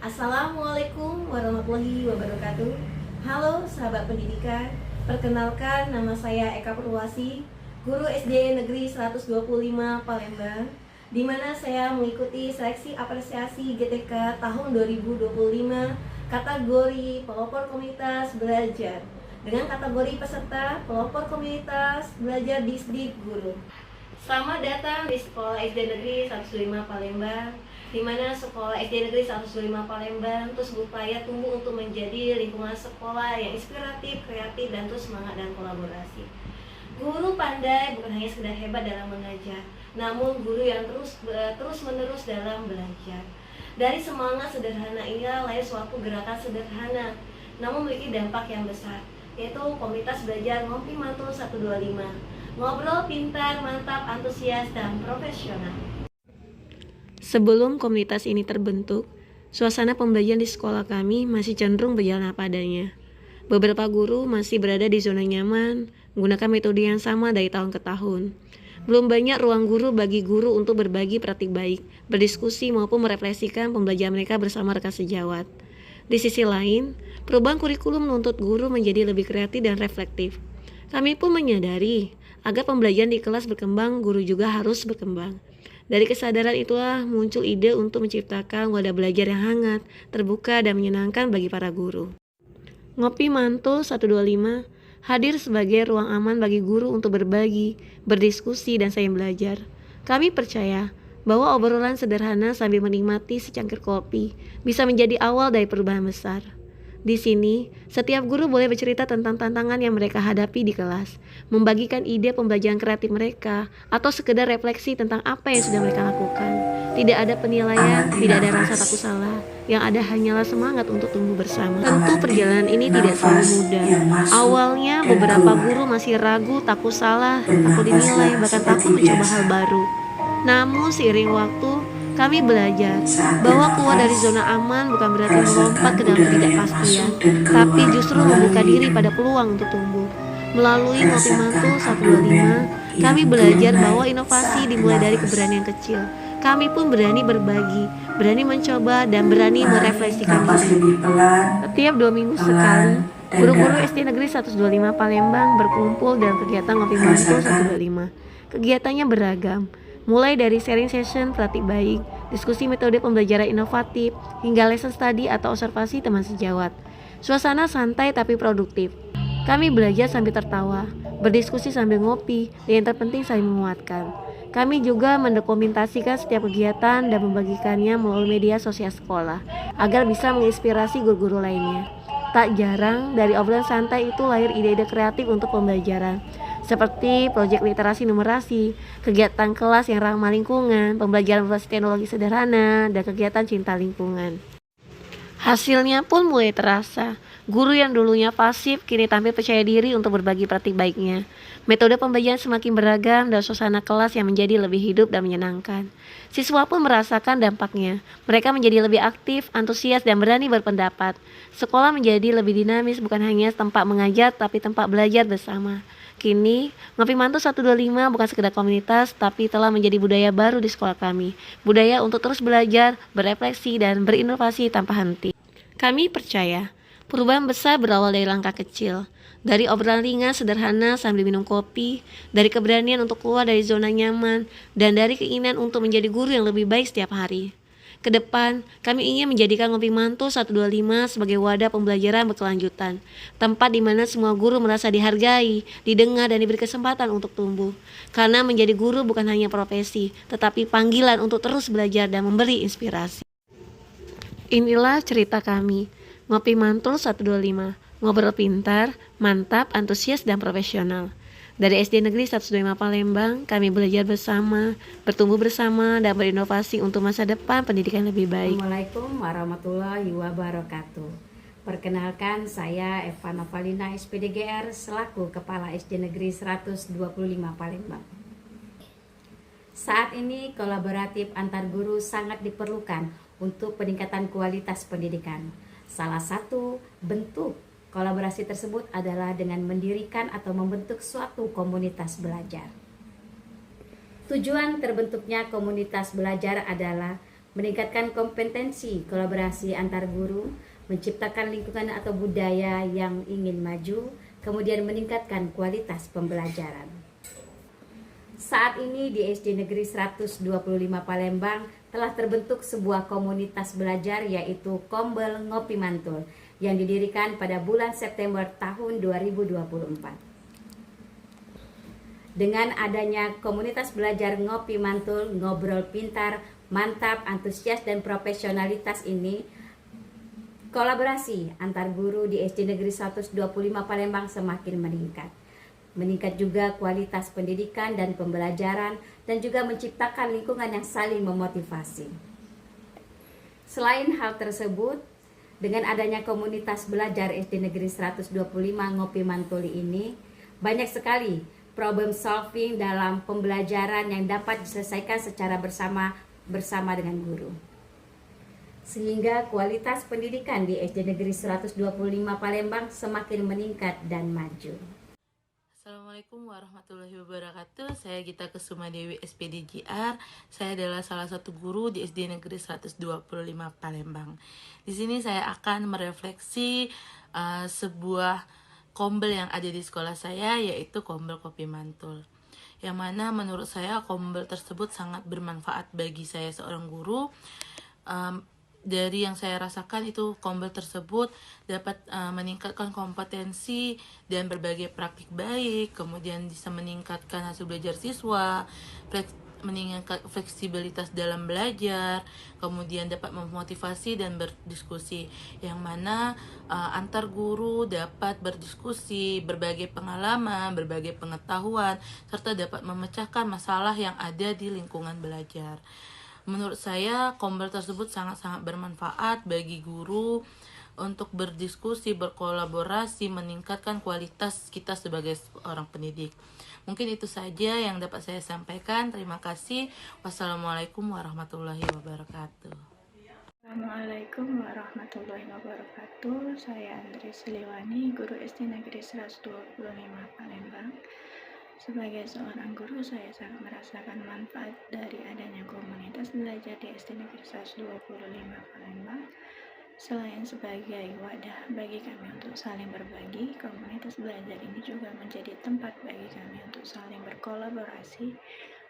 Assalamualaikum warahmatullahi wabarakatuh. Halo sahabat pendidikan, perkenalkan nama saya Eka Purwasi, guru SD Negeri 125 Palembang, di mana saya mengikuti seleksi apresiasi GTK tahun 2025 kategori pelopor komunitas belajar dengan kategori peserta pelopor komunitas belajar Disdik Guru. Selamat datang di Sekolah SD Negeri 105 Palembang, di mana Sekolah SD Negeri 105 Palembang terus berupaya tumbuh untuk menjadi lingkungan sekolah yang inspiratif, kreatif, dan terus semangat dan kolaborasi. Guru pandai bukan hanya sekedar hebat dalam mengajar, namun guru yang terus-menerus dalam belajar. Dari semangat sederhana inilah lahir suatu gerakan sederhana, namun memiliki dampak yang besar, yaitu komunitas belajar Ngopi Mantul 125. Ngobrol pintar, mantap, antusias, dan profesional. Sebelum komunitas ini terbentuk, suasana pembelajaran di sekolah kami masih cenderung berjalan apa adanya. Beberapa guru masih berada di zona nyaman, menggunakan metode yang sama dari tahun ke tahun. Belum banyak ruang guru bagi guru untuk berbagi praktik baik, berdiskusi maupun merefleksikan pembelajaran mereka bersama rekan sejawat. Di sisi lain, perubahan kurikulum menuntut guru menjadi lebih kreatif dan reflektif. Kami pun menyadari, agar pembelajaran di kelas berkembang, guru juga harus berkembang. Dari kesadaran itulah muncul ide untuk menciptakan wadah belajar yang hangat, terbuka, dan menyenangkan bagi para guru. Ngopi Mantul 125 hadir sebagai ruang aman bagi guru untuk berbagi, berdiskusi, dan saling belajar. Kami percaya bahwa obrolan sederhana sambil menikmati secangkir kopi bisa menjadi awal dari perubahan besar. Di sini, setiap guru boleh bercerita tentang tantangan yang mereka hadapi di kelas, membagikan ide pembelajaran kreatif mereka, atau sekedar refleksi tentang apa yang sudah mereka lakukan. Tidak ada penilaian, tidak ada rasa takut salah, yang ada hanyalah semangat untuk tumbuh bersama. Tentu perjalanan ini tidak selalu mudah. Awalnya, beberapa guru masih ragu, takut salah, takut dinilai, bahkan takut mencoba hal baru. Namun, seiring waktu, kami belajar bahwa keluar dari zona aman bukan berarti melompat ke dalam ketidakpastian, tapi justru membuka diri pada peluang untuk tumbuh. Melalui Ngopi Mantul 125, kami belajar bahwa inovasi dimulai dari keberanian kecil. Kami pun berani berbagi, berani mencoba, dan berani merefleksikan diri. Setiap 2 minggu sekali, guru-guru SD Negeri 125 Palembang berkumpul dalam kegiatan Ngopi Mantul 125. Kegiatannya beragam, mulai dari sharing session praktik baik, diskusi metode pembelajaran inovatif, hingga lesson study atau observasi teman sejawat. Suasana santai tapi produktif. Kami belajar sambil tertawa, berdiskusi sambil ngopi, dan yang terpenting saling menguatkan. Kami juga mendokumentasikan setiap kegiatan dan membagikannya melalui media sosial sekolah, agar bisa menginspirasi guru-guru lainnya. Tak jarang, dari obrolan santai itu lahir ide-ide kreatif untuk pembelajaran, seperti proyek literasi numerasi, kegiatan kelas yang ramah lingkungan, pembelajaran berbasis teknologi sederhana, dan kegiatan cinta lingkungan. Hasilnya pun mulai terasa. Guru yang dulunya pasif kini tampil percaya diri untuk berbagi praktik baiknya. Metode pembelajaran semakin beragam dan suasana kelas yang menjadi lebih hidup dan menyenangkan. Siswa pun merasakan dampaknya. Mereka menjadi lebih aktif, antusias, dan berani berpendapat. Sekolah menjadi lebih dinamis, bukan hanya tempat mengajar tapi tempat belajar bersama. Kini, Ngopi Mantul 125 bukan sekedar komunitas, tapi telah menjadi budaya baru di sekolah kami. Budaya untuk terus belajar, berefleksi, dan berinovasi tanpa henti. Kami percaya, perubahan besar berawal dari langkah kecil. Dari obrolan ringan sederhana sambil minum kopi, dari keberanian untuk keluar dari zona nyaman, dan dari keinginan untuk menjadi guru yang lebih baik setiap hari. Kedepan, kami ingin menjadikan Ngopi Mantul 125 sebagai wadah pembelajaran berkelanjutan, tempat di mana semua guru merasa dihargai, didengar, dan diberi kesempatan untuk tumbuh. Karena menjadi guru bukan hanya profesi, tetapi panggilan untuk terus belajar dan memberi inspirasi. Inilah cerita kami, Ngopi Mantul 125, ngobrol pintar, mantap, antusias, dan profesional. Dari SD Negeri 125 Palembang, kami belajar bersama, bertumbuh bersama, dan berinovasi untuk masa depan pendidikan lebih baik. Assalamualaikum warahmatullahi wabarakatuh. Perkenalkan, saya Eva Novalina SPDGR selaku Kepala SD Negeri 125 Palembang. Saat ini kolaboratif antar guru sangat diperlukan untuk peningkatan kualitas pendidikan. Salah satu bentuk kolaborasi tersebut adalah dengan mendirikan atau membentuk suatu komunitas belajar. Tujuan terbentuknya komunitas belajar adalah meningkatkan kompetensi kolaborasi antar guru, menciptakan lingkungan atau budaya yang ingin maju, kemudian meningkatkan kualitas pembelajaran. Saat ini di SD Negeri 125 Palembang telah terbentuk sebuah komunitas belajar yaitu Kombel Ngopi Mantul yang didirikan pada bulan September tahun 2024. Dengan adanya komunitas belajar Ngopi Mantul, ngobrol pintar, mantap, antusias, dan profesionalitas ini, kolaborasi antar guru di SD Negeri 125 Palembang semakin meningkat. Meningkat juga kualitas pendidikan dan pembelajaran dan juga menciptakan lingkungan yang saling memotivasi. Selain hal tersebut, dengan adanya komunitas belajar SD Negeri 125 Ngopi Mantul ini, banyak sekali problem solving dalam pembelajaran yang dapat diselesaikan secara bersama dengan guru. Sehingga kualitas pendidikan di SD Negeri 125 Palembang semakin meningkat dan maju. Assalamualaikum warahmatullahi wabarakatuh. Saya Gita Kesuma Dewi SPDJR. Saya adalah salah satu guru di SD Negeri 125 Palembang. Di sini saya akan merefleksi sebuah kombel yang ada di sekolah saya, yaitu Kombel Kopi Mantul. Yang mana menurut saya kombel tersebut sangat bermanfaat bagi saya seorang guru. Dari yang saya rasakan itu kombel tersebut dapat meningkatkan kompetensi dan berbagai praktik baik, kemudian bisa meningkatkan hasil belajar siswa, meningkatkan fleksibilitas dalam belajar, kemudian dapat memotivasi dan berdiskusi, yang mana antar guru dapat berdiskusi, berbagai pengalaman, berbagai pengetahuan, serta dapat memecahkan masalah yang ada di lingkungan belajar. Menurut saya, kombel tersebut sangat-sangat bermanfaat bagi guru untuk berdiskusi, berkolaborasi, meningkatkan kualitas kita sebagai seorang pendidik. Mungkin itu saja yang dapat saya sampaikan. Terima kasih. Wassalamualaikum warahmatullahi wabarakatuh. Assalamualaikum warahmatullahi wabarakatuh. Saya Andri Siliwani, guru SD Negeri 125 Palembang. Sebagai seorang guru, saya sangat merasakan manfaat dari adanya komunitas belajar di SD Negeri 125 Palembang. Selain sebagai wadah bagi kami untuk saling berbagi, komunitas belajar ini juga menjadi tempat bagi kami untuk saling berkolaborasi,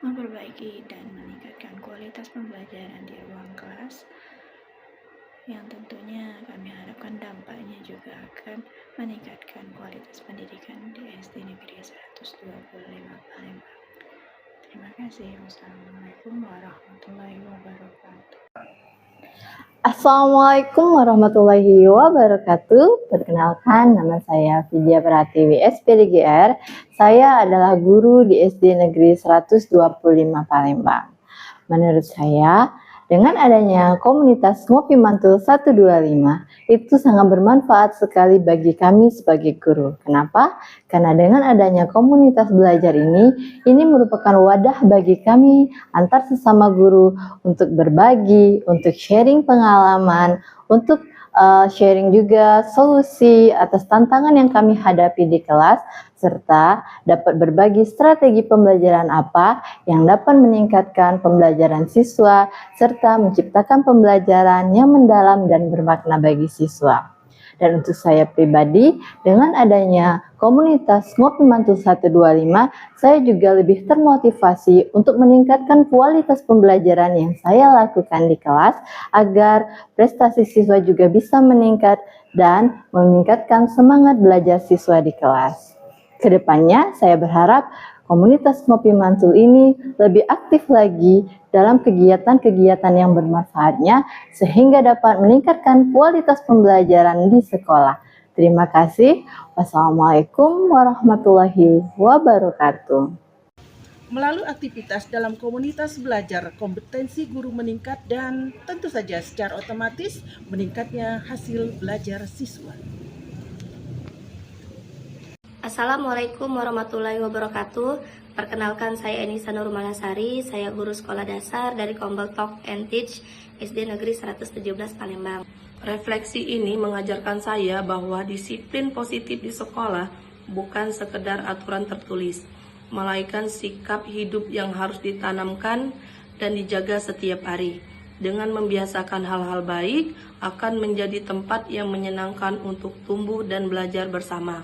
memperbaiki dan meningkatkan kualitas pembelajaran di ruang kelas, yang tentunya kami harapkan dampaknya juga akan meningkatkan kualitas pendidikan di SD Negeri 125 Palembang. Terima kasih. Wassalamualaikum warahmatullahi wabarakatuh. Assalamualaikum warahmatullahi wabarakatuh. Perkenalkan, nama saya Vidya Pratiwi SPDGR. Saya adalah guru di SD Negeri 125 Palembang. Menurut saya, dengan adanya komunitas Ngopi Mantul 125, itu sangat bermanfaat sekali bagi kami sebagai guru. Kenapa? Karena dengan adanya komunitas belajar ini merupakan wadah bagi kami antar sesama guru untuk berbagi, untuk sharing pengalaman, untuk sharing juga solusi atas tantangan yang kami hadapi di kelas, serta dapat berbagi strategi pembelajaran apa yang dapat meningkatkan pembelajaran siswa, serta menciptakan pembelajaran yang mendalam dan bermakna bagi siswa. Dan untuk saya pribadi, dengan adanya komunitas Ngopi Mantul 125, saya juga lebih termotivasi untuk meningkatkan kualitas pembelajaran yang saya lakukan di kelas, agar prestasi siswa juga bisa meningkat dan meningkatkan semangat belajar siswa di kelas. Kedepannya, saya berharap komunitas Ngopi Mantul ini lebih aktif lagi dalam kegiatan-kegiatan yang bermanfaatnya, sehingga dapat meningkatkan kualitas pembelajaran di sekolah. Terima kasih. Wassalamualaikum warahmatullahi wabarakatuh. Melalui aktivitas dalam komunitas belajar, kompetensi guru meningkat dan tentu saja secara otomatis meningkatnya hasil belajar siswa. Assalamualaikum warahmatullahi wabarakatuh. Perkenalkan, saya Enisa Nurmalasari, saya guru sekolah dasar dari Kombel Talk and Teach SD Negeri 117 Palembang. Refleksi ini mengajarkan saya bahwa disiplin positif di sekolah bukan sekedar aturan tertulis, melainkan sikap hidup yang harus ditanamkan dan dijaga setiap hari. Dengan membiasakan hal-hal baik, akan menjadi tempat yang menyenangkan untuk tumbuh dan belajar bersama.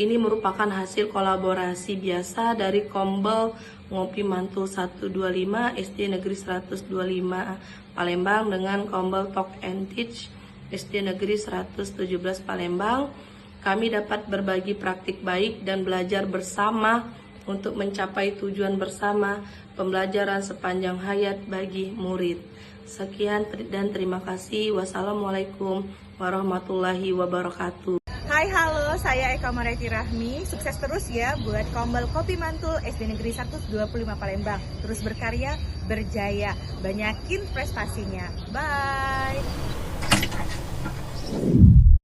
Ini merupakan hasil kolaborasi biasa dari Kombel Ngopi Mantul 125 SD Negeri 125 Palembang dengan Kombel Talk and Teach SD Negeri 117 Palembang. Kami dapat berbagi praktik baik dan belajar bersama untuk mencapai tujuan bersama pembelajaran sepanjang hayat bagi murid. Sekian dan terima kasih. Wassalamualaikum warahmatullahi wabarakatuh. Hai, halo, saya Eka Mareti Rahmi. Sukses terus ya buat Kombel Kopi Mantul SD Negeri 125 Palembang. Terus berkarya, berjaya, banyakin prestasinya. Bye.